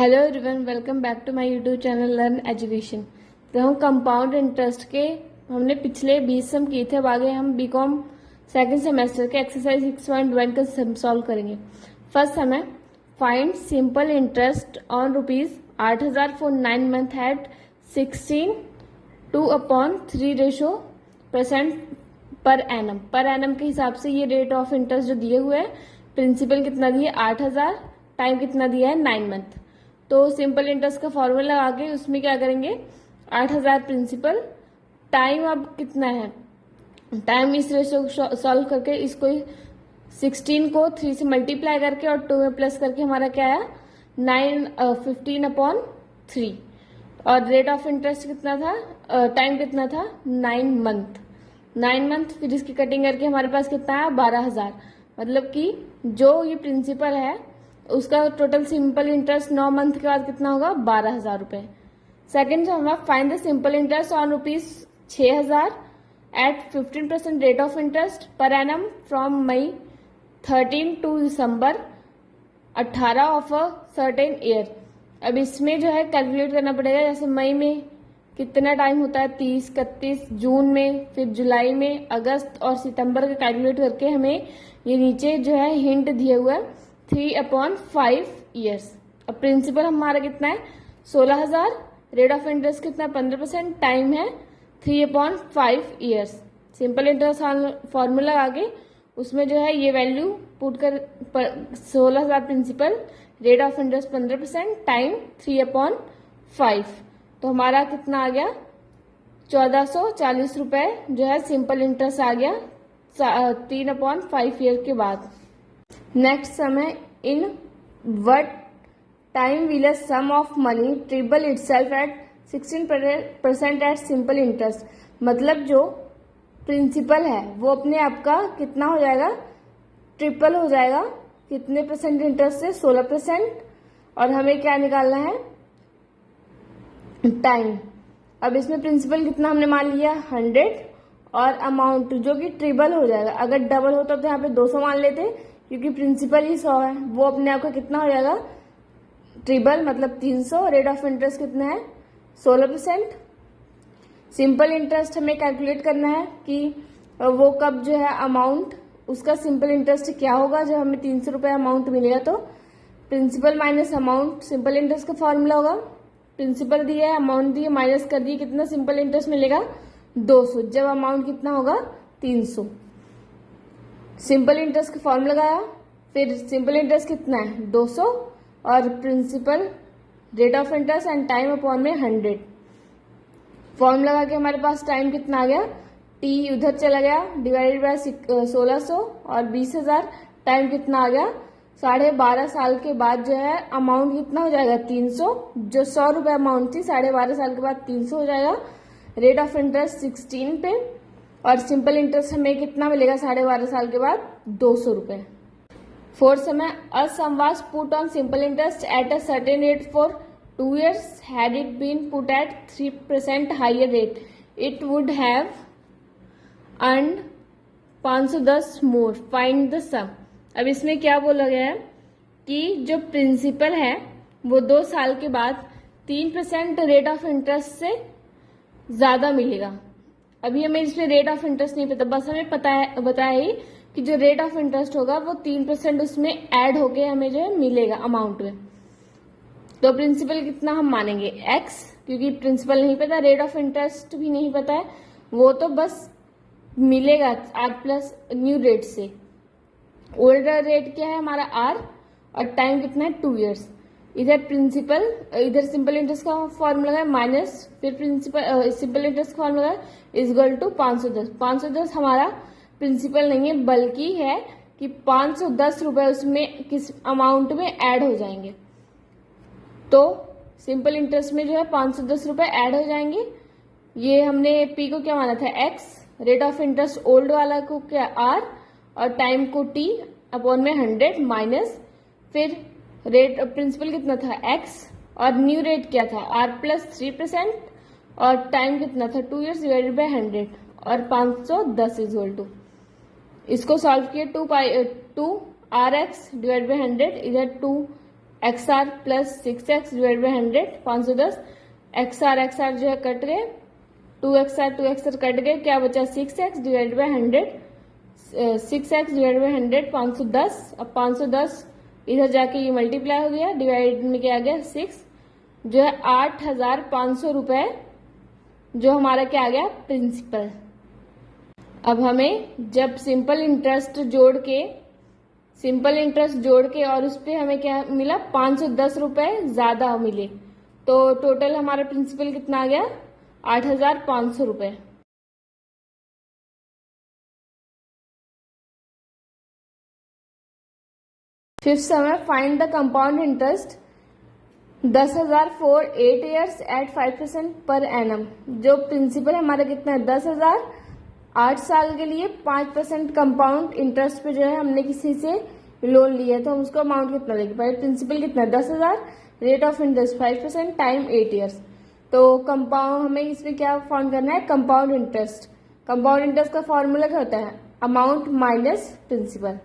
Hello everyone, welcome back to my YouTube channel learn education. तो हम compound interest के हमने पिछले 20 सम किए थे। अब आगे हम बीकॉम सेकंड सेमेस्टर के एक्सरसाइज 6.1 का सम सॉल्व करेंगे। फर्स्ट सम है find simple interest on ₹8,000 for 9 month at 16:2/3 per annum. Per annum के हिसाब से ये रेट ऑफ इंटरेस्ट जो दिए हुए हैं, प्रिंसिपल कितना दिया 8,000, टाइम कितना दिया है 9 मंथ। तो सिंपल इंटरेस्ट का फॉर्मूला लगा के उसमें क्या करेंगे 8,000 प्रिंसिपल, टाइम अब कितना है, टाइम इस रेशो को सॉल्व करके इसको 16 को 3 से मल्टीप्लाई करके और 2 में प्लस करके हमारा क्या आया 15/3। और रेट ऑफ इंटरेस्ट कितना था, टाइम कितना था 9 मंथ। फिर इसकी कटिंग करके हमारे पास कितना है 12,000। मतलब कि जो ये प्रिंसिपल है उसका टोटल सिंपल इंटरेस्ट 9 मंथ के बाद कितना होगा 12,000 रुपए। सेकेंड जो हमारा find the simple interest on ₹6,000 at 15% rate of interest per annum from May 13 to December 18 of a certain year. अब इसमें जो है कैलकुलेट करना पड़ेगा, जैसे मई में कितना टाइम होता है 30, 31, जून में, फिर जुलाई में, अगस्त और सितंबर का कैलकुलेट करके हमें ये नीचे जो है हिंट दिए हुआ है 3/5 ईयर्स। अब प्रिंसिपल हमारा कितना है 16,000, रेट ऑफ इंटरेस्ट कितना 15%, टाइम है 3/5 ईयर्स। सिंपल इंटरेस्ट फॉर्मूला आगे उसमें जो है ये वैल्यू पुट कर 16,000 principal, rate of interest 15%, time 3/5। तो हमारा कितना आ गया 1,440 रुपए जो है सिंपल इंटरेस्ट आ गया 3/5 ईयर के बाद। नेक्स्ट सम है in what time will a sum of money triple itself at 16% at simple interest. मतलब जो प्रिंसिपल है वो अपने आप का कितना हो जाएगा ट्रिपल हो जाएगा, कितने परसेंट इंटरेस्ट से 16%। और हमें क्या निकालना है टाइम। अब इसमें प्रिंसिपल कितना हमने मान लिया 100 और अमाउंट जो कि ट्रिपल हो जाएगा। अगर डबल होता तो यहाँ पे 200 मान लेते, क्योंकि प्रिंसिपल ही 100 है, वो अपने आप का कितना हो जाएगा ट्रिपल मतलब 300। रेट ऑफ इंटरेस्ट कितना है 16%। सिंपल इंटरेस्ट हमें कैलकुलेट करना है कि वो कब जो है अमाउंट उसका सिंपल इंटरेस्ट क्या होगा जब हमें 300 रुपये अमाउंट मिलेगा। तो principal minus amount simple interest का फॉर्मूला होगा, प्रिंसिपल दिया है अमाउंट दिए माइनस कर दिए, कितना सिंपल इंटरेस्ट मिलेगा 200 जब अमाउंट कितना होगा 300। सिंपल इंटरेस्ट का फॉर्मूला लगाया, फिर सिंपल इंटरेस्ट कितना है 200 और principal rate of interest and time upon में 100। फॉर्मूला लगा के हमारे पास टाइम कितना आ गया, टी उधर चला गया डिवाइडेड बाय 1600 और 20,000, टाइम कितना आ गया 12.5 साल के बाद जो है अमाउंट कितना हो जाएगा 300। जो 100 रुपये अमाउंट थी 12.5 साल के बाद 300 हो जाएगा। रेट ऑफ इंटरेस्ट 16 पे और सिंपल इंटरेस्ट हमें कितना मिलेगा 12.5 साल के बाद 200 रुपए। फोर्थ समय a sum was put on simple interest at a certain rate for 2 years। Had it been put at 3% higher rate it would have earned 510 more, find the sum. अब इसमें क्या बोला गया है कि जो प्रिंसिपल है वो 2 साल के बाद 3% रेट ऑफ इंटरेस्ट से ज्यादा मिलेगा। अभी हमें इसमें रेट ऑफ इंटरेस्ट नहीं पता, बस हमें पता है बताया ही कि जो रेट ऑफ इंटरेस्ट होगा वो 3% उसमें ऐड होके हमें जो है मिलेगा अमाउंट में। तो प्रिंसिपल कितना हम मानेंगे x, क्योंकि प्रिंसिपल नहीं पता, रेट ऑफ इंटरेस्ट भी नहीं पता है, वो तो बस मिलेगा r प्लस न्यू रेट से। ओल्डर रेट क्या है हमारा r और टाइम कितना है 2 years। इधर प्रिंसिपल इधर सिंपल इंटरेस्ट का फॉर्मूला है माइनस, फिर प्रिंसिपल सिंपल इंटरेस्ट का फॉर्मूला इज इक्वल टू 510। 510 हमारा प्रिंसिपल नहीं है बल्कि है कि 510 रुपए उसमें किस अमाउंट में ऐड हो जाएंगे। तो सिंपल इंटरेस्ट में जो है 510 रुपए ऐड हो जाएंगे। ये हमने p को क्या माना था x, rate of interest old वाला को क्या r और टाइम को t अपॉन में 100 माइनस, फिर रेट प्रिंसिपल कितना था x और न्यू रेट क्या था r प्लस 3% और टाइम कितना था 2 years डिवाइडेड बाय 100 और 510 इज इक्वल टू, इसको सॉल्व किया 2 r x डिवाइड बाय 100, इधर 2 x r plus 6x divide by 100 510। X r जो है कट गए, 2x कट गए, क्या बचा 6x divide by 100, 6x divide by 100 510। अब 510 इधर जाके ये मल्टीप्लाई हो गया, डिवाइड में क्या आ गया 6, जो है 8,500 रुपए जो हमारा क्या आ गया प्रिंसिपल। अब हमें जब सिंपल इंटरेस्ट जोड़ के और उस पर हमें क्या मिला 510 रुपए ज्यादा मिले, तो टोटल हमारा प्रिंसिपल कितना आ गया 8,500 रुपए। फिफ्थ सम है find the compound interest 10,000 for 8 years at 5% per annum. जो प्रिंसिपल हमारा कितना है 10,000, 8 साल के लिए 5% कंपाउंड इंटरेस्ट पे जो है हमने किसी से लोन लिया है, तो हम उसको अमाउंट कितना लेंगे। पहले प्रिंसिपल कितना है 10,000, rate of interest 5% time 8 years। तो कंपाउंड हमें इसमें क्या फाउंड करना है कंपाउंड इंटरेस्ट। कंपाउंड इंटरेस्ट का फॉर्मूला क्या होता है अमाउंट माइनस प्रिंसिपल।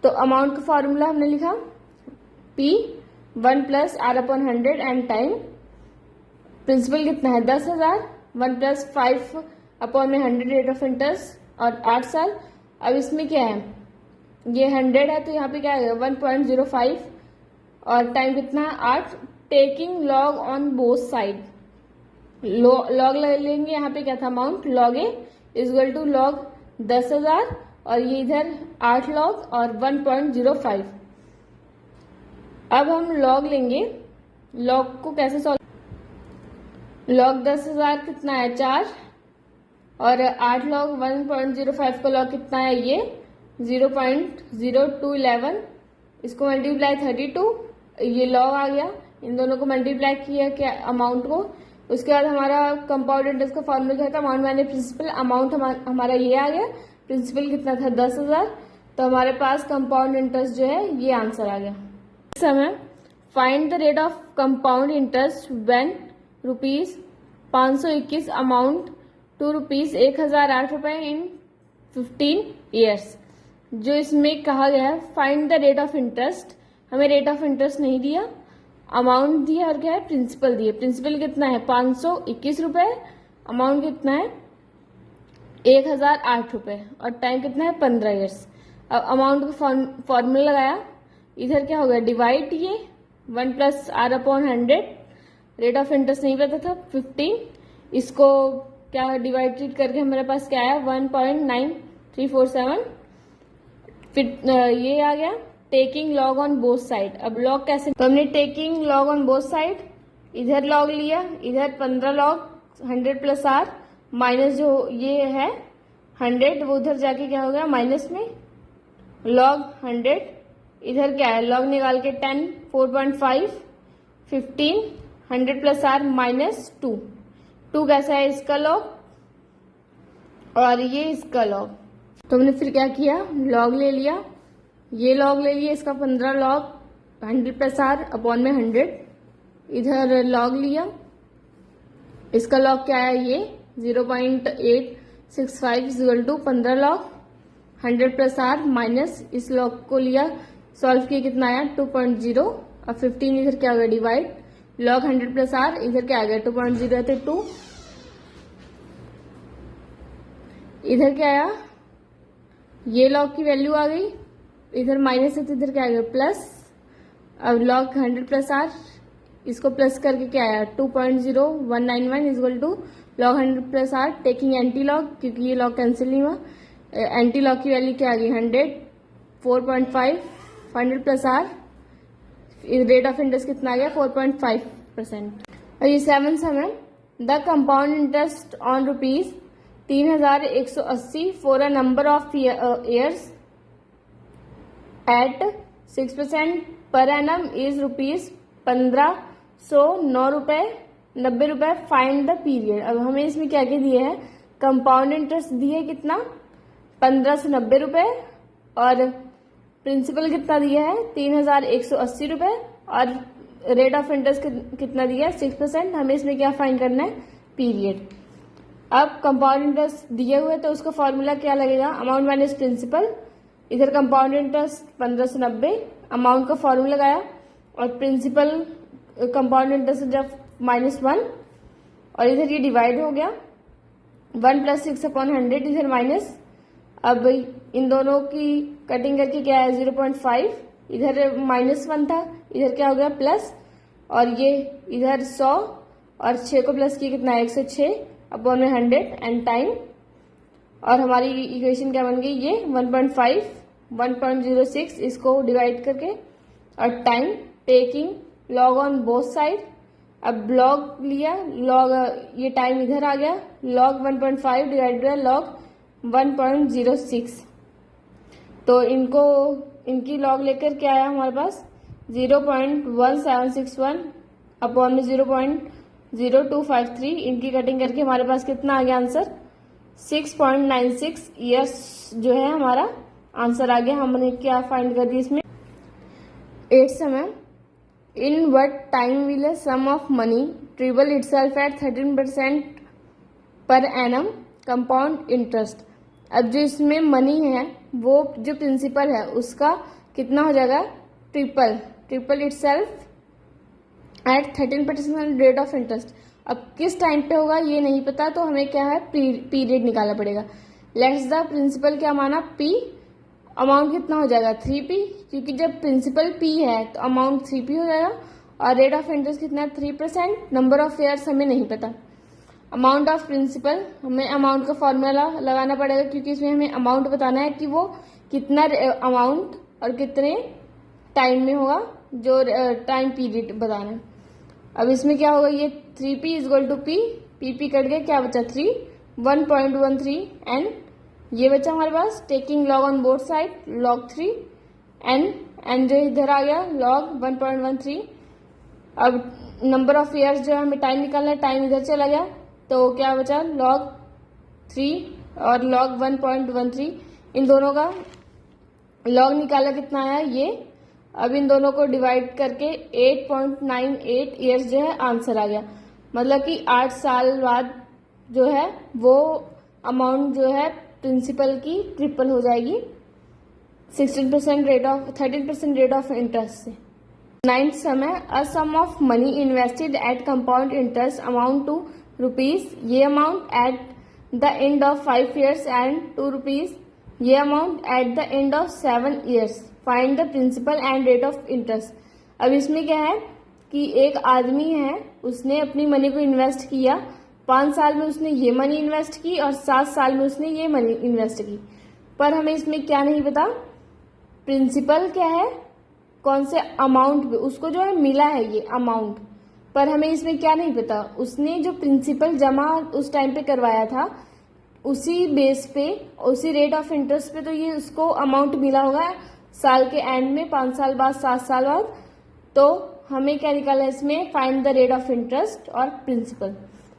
तो अमाउंट का फॉर्मूला हमने लिखा P 1 plus R upon 100 and time. Principal कितना है 10,000, 1 प्लस 5 अपॉन में 100 रेट ऑफ इंटरेस्ट और 8 साल। अब इसमें क्या है ये 100 है तो यहाँ पे क्या है 1.05 और टाइम कितना है 8। Taking log on both side, log लेंगे, यहाँ पे क्या था amount log A equal to log 10,000 और ये इधर 8 लॉग और 1.05। अब हम लॉग लेंगे, लॉग को कैसे सॉल्व, लॉग 10,000 कितना है 4 और 8 लॉग 1.05 का लॉग कितना है ये 0.0211, इसको मल्टीप्लाई 32, ये लॉग आ गया, इन दोनों को मल्टीप्लाई किया क्या अमाउंट को। उसके बाद हमारा कंपाउंड इंटरेस्ट का फॉर्मूला क्या था अमाउंट माइनस प्रिंसिपल। अमाउंट हमारा ये आ गया, प्रिंसिपल कितना था 10,000, तो हमारे पास कंपाउंड इंटरेस्ट जो है ये आंसर आ गया। समय find the rate of compound interest when ₹521 amount to ₹1,008 in 15 years। जो इसमें कहा गया है find the rate of interest, हमें रेट ऑफ इंटरेस्ट नहीं दिया, अमाउंट दिया और क्या है प्रिंसिपल दिए। प्रिंसिपल कितना है 521 रुपए, अमाउंट कितना है 1,008 रुपए और टाइम कितना है 15 years। अब अमाउंट का फॉर्मूला लगाया, इधर क्या हो गया डिवाइड ये 1 plus R upon 100, rate of interest नहीं पता था 15, इसको क्या डिवाइडेड करके हमारे पास क्या आया 1.9347। फिर ये आ गया taking log on both side. अब लॉग कैसे, तो हमने taking log on both side, इधर लॉग लिया, इधर 15 लॉग 100 प्लस R माइनस जो ये है 100 वो उधर जाके क्या हो गया माइनस में लॉग 100, इधर क्या है लॉग निकाल के 10 4.5 15 100 प्लस R माइनस 2 कैसा है इसका लॉग और ये इसका लॉग। तो हमने फिर क्या किया लॉग ले लिया, ये लॉग ले लिया, इसका 15 लॉग 100 प्लस R अपॉन में 100, इधर लॉग लिया, इसका लॉग क्या है ये 0.865 equal to 15 log 100 plus R minus इस लॉग को लिया, सॉल्व किया कितना आया 2.0 और 15 इधर क्या हो गया डिवाइड लॉग 100 प्लस R इधर क्या आ गया 2.0 है तो 2, इधर क्या आया ये लॉग की वैल्यू आ गई, इधर माइनस है तो इधर क्या आ गया प्लस। अब लॉग 100 प्लस R इसको प्लस करके क्या आया 2.0191 equal to log 100 plus R taking anti log, क्योंकि ये लॉग कैंसिल नहीं हुआ, एंटी लॉग की वैल्यू क्या आ गई 100 4.5 100 plus R, rate of interest कितना आ गया 4.5%। और ये 7 सम है the compound interest on ₹3,180 for a number of years at 6% per annum is ₹1,509.90 find the period. अब हमें इसमें क्या क्या दिए है कंपाउंड इंटरेस्ट दिए कितना 1,590 रुपए और प्रिंसिपल कितना दिया है 3,180 रुपए और रेट ऑफ इंटरेस्ट कितना दिया है 6%। हमें इसमें क्या फाइंड करना है पीरियड। अब कंपाउंड इंटरेस्ट दिए हुए तो उसका फॉर्मूला क्या लगेगा अमाउंट माइनस प्रिंसिपल, इधर कंपाउंड इंटरेस्ट 1,590, अमाउंट का फॉर्मूला लगाया और प्रिंसिपल कंपाउंड इंटरेस्ट जब -1 और इधर ये डिवाइड हो गया 1 + 6/100 इधर माइनस। अब इन दोनों की कटिंग करके क्या है 0.5, इधर -1 था, इधर क्या हो गया प्लस, और ये इधर 100 और 6 को प्लस किया कितना है 106/100 एंड टाइम। और हमारी इक्वेशन क्या बन गई ये 1.5 1.06 इसको डिवाइड करके और time taking log on both side. अब लॉग लिया, लॉग ये टाइम इधर आ गया, लॉग 1.5 डिवाइड बाय लॉग 1.06। तो इनकी लॉग लेकर क्या आया हमारे पास 0.1761/0.0253। इनकी कटिंग करके हमारे पास कितना आ गया आंसर 6.96 ईयर्स जो है हमारा आंसर आ गया। हमने क्या फाइंड कर दिया इसमें 8 समय। In what time will a sum of money triple itself at 13% per annum compound interest. अब जो इसमें मनी है वो जो प्रिंसिपल है उसका कितना हो जाएगा triple itself at 13% rate of interest. अब किस टाइम पे होगा ये नहीं पता, तो हमें क्या है पीरियड निकालना पड़ेगा। लेट्स द प्रिंसिपल क्या माना P, अमाउंट कितना हो जाएगा 3P, क्योंकि जब प्रिंसिपल P है तो अमाउंट 3P हो जाएगा, और रेट ऑफ इंटरेस्ट कितना है 3%। नंबर ऑफ ईयर्स हमें नहीं पता। अमाउंट ऑफ प्रिंसिपल, हमें अमाउंट का फॉर्मूला लगाना पड़ेगा, क्योंकि इसमें हमें अमाउंट बताना है कि वो कितना अमाउंट और कितने टाइम में होगा, जो टाइम पीरियड बताना है। अब इसमें क्या होगा ये 3P = P, P कट गया, क्या बचा 3 1.13 एंड ये बचा हमारे पास taking log on both side log 3 and जो इधर आ गया log 1.13। अब नंबर ऑफ ईयर्स जो है हमें टाइम निकालना है, टाइम इधर चला गया तो क्या बचा log 3 और log 1.13। इन दोनों का log निकाला कितना आया ये। अब इन दोनों को डिवाइड करके 8.98 ईयर्स जो है आंसर आ गया। मतलब कि 8 साल बाद जो है वो अमाउंट जो है प्रिंसिपल की ट्रिपल हो जाएगी 13% रेट ऑफ इंटरेस्ट से। 9th समय a sum of money invested at compound interest amount to rupees, ये amount at the end of 5 years and 2 rupees, ये amount at the end of 7 years। Find the principal and rate of interest. अब इसमें क्या है कि एक आदमी है, उसने अपनी मनी को इन्वेस्ट किया, 5 साल में उसने ये मनी इन्वेस्ट की और 7 साल में उसने ये मनी इन्वेस्ट की, पर हमें इसमें क्या नहीं पता प्रिंसिपल क्या है, कौन से अमाउंट पे उसको जो है मिला है ये अमाउंट, पर हमें इसमें क्या नहीं पता उसने जो प्रिंसिपल जमा उस टाइम पे करवाया था उसी बेस पे उसी रेट ऑफ इंटरेस्ट पे तो ये उसको अमाउंट मिला होगा साल के एंड में, 5 साल बाद 7 साल बाद। तो हमें क्या निकाला है इसमें find the rate of interest और प्रिंसिपल।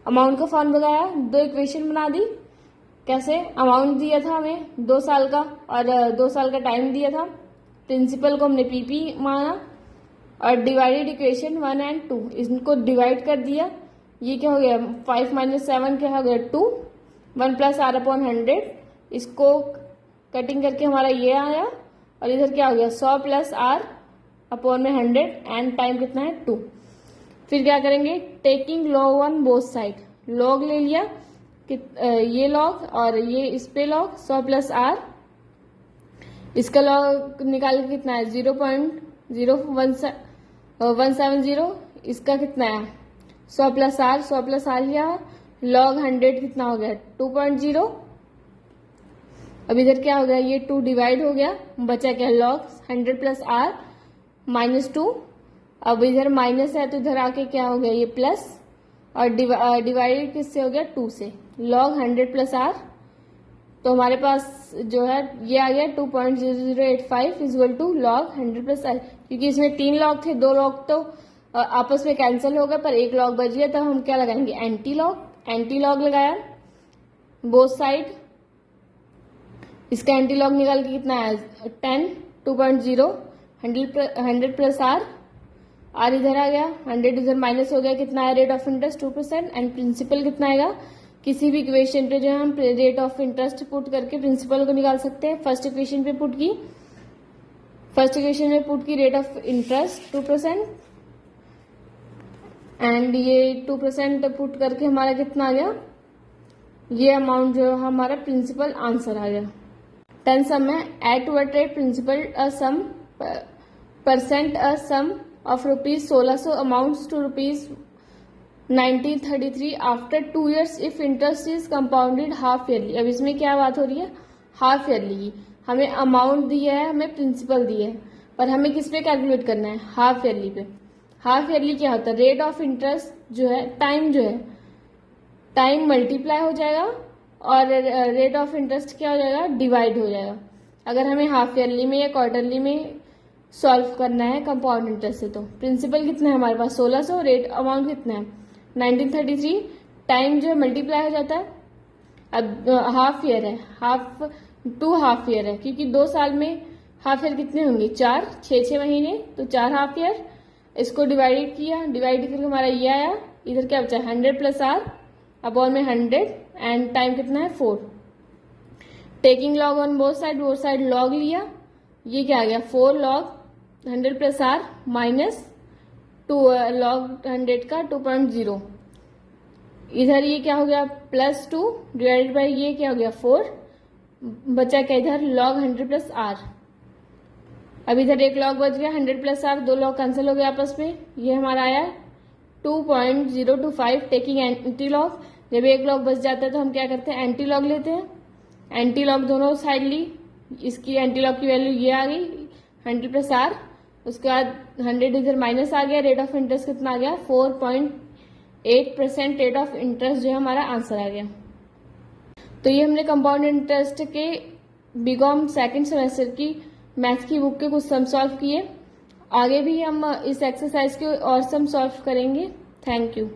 अमाउंट का फॉर्म लगाया, 2 इक्वेशन बना दी। कैसे, अमाउंट दिया था हमें 2 साल का और 2 साल का टाइम दिया था, प्रिंसिपल को हमने PP माना और डिवाइडेड इक्वेशन 1 और 2 इनको डिवाइड कर दिया। ये क्या हो गया 5 - 7 क्या हो गया 2, 1 + R/100। इसको कटिंग करके हमारा ये आया और इधर क्या हो गया 100 + R/100 एंड टाइम कितना है 2। फिर क्या करेंगे taking log on both side, log ले लिया ये लॉग और ये इस पे लॉग 100 + R, इसका लॉग निकाल के कितना है 0.0170, इसका कितना है 100 + R, 100 + R या log 100 कितना हो गया 2.0। अब इधर क्या हो गया ये 2 डिवाइड हो गया, बचा क्या log 100 + R -2। अब इधर माइनस है तो इधर आके क्या हो गया ये प्लस और डिवाइडेड किससे हो गया 2 से, log 100 + R। तो हमारे पास जो है ये आ गया 2.0085 = log 100 + R। क्योंकि इसमें 3 लॉग थे, 2 लॉग तो आपस में कैंसिल हो गए पर 1 लॉग बच गया, तो हम क्या लगाएंगे एंटी लॉग लगाया बोथ साइड। इसका एंटी लॉग निकाल के कितना है 10 2.0 100 + R इधर आ गया, 100 इधर माइनस हो गया, कितना है rate of interest 2% and principal कितना आएगा। किसी भी इक्वेशन पे जो है हम रेट ऑफ इंटरेस्ट पुट करके प्रिंसिपल को निकाल सकते हैं। फर्स्ट इक्वेशन पे पुट की, फर्स्ट इक्वेशन में पुट की रेट ऑफ इंटरेस्ट 2% एंड ये 2% पुट करके हमारा कितना आ गया, ये अमाउंट जो हमारा प्रिंसिपल आंसर आ गया। 10 सम है, at what rate principal a sum percent a sum of rupees 1600 amounts to rupees 1933 after 2 years if interest is compounded half yearly. अब इसमें क्या बात हो रही है, हाफ ईयरली की। हमें अमाउंट दिया है, हमें प्रिंसिपल दिया है, पर हमें किस पे कैलकुलेट करना है, हाफ ईयरली पे। हाफ ईयरली क्या होता है, रेट ऑफ इंटरेस्ट जो है, टाइम जो है, टाइम मल्टीप्लाई हो जाएगा और रेट ऑफ इंटरेस्ट क्या हो जाएगा, डिवाइड हो जाएगा। अगर हमें हाफ ईयरली में या क्वार्टरली में सॉल्व करना है कंपाउंड इंटरेस्ट से, तो प्रिंसिपल कितना है हमारे पास 1600, रेट अमाउंट कितना है 1933, टाइम जो है मल्टीप्लाई हो जाता है। अब हाफ ईयर है, हाफ ईयर है, क्योंकि 2 साल में हाफ ईयर कितने होंगे, 4, 6 महीने, तो 4 हाफ ईयर। इसको डिवाइड किया, डिवाइड करके हमारा ये आया, इधर क्या बचा 100 प्लस आर अपॉन में 100 एंड टाइम कितना है 4। Taking log on both side log लिया, ये क्या आ गया 4 log 100 plus r minus 2 log 100 का 2.0। इधर ये क्या हो गया +2 डिवाइडेड बाई ये क्या हो गया 4, बचा क्या इधर लॉग 100 प्लस आर। अब इधर एक लॉग बच गया 100 प्लस आर, 2 लॉग कैंसिल हो गया आपस में, ये हमारा आया 2.025 टेकिंग एंटी लॉग। जब एक लॉग बच जाता है तो हम क्या करते हैं, एंटी लॉग लेते हैं। एंटी लॉग दोनों साइड ली, इसकी एंटी लॉग की वैल्यू ये आ गई 100 प्लस आर, उसके बाद 100 इधर माइनस आ गया, रेट ऑफ इंटरेस्ट कितना आ गया 4.8% रेट ऑफ इंटरेस्ट जो है हमारा आंसर आ गया। तो ये हमने कंपाउंड इंटरेस्ट के बीकॉम सेकंड सेमेस्टर की मैथ्स की बुक के कुछ सम सॉल्व किए। आगे भी हम इस एक्सरसाइज के और सम सॉल्व करेंगे। Thank you.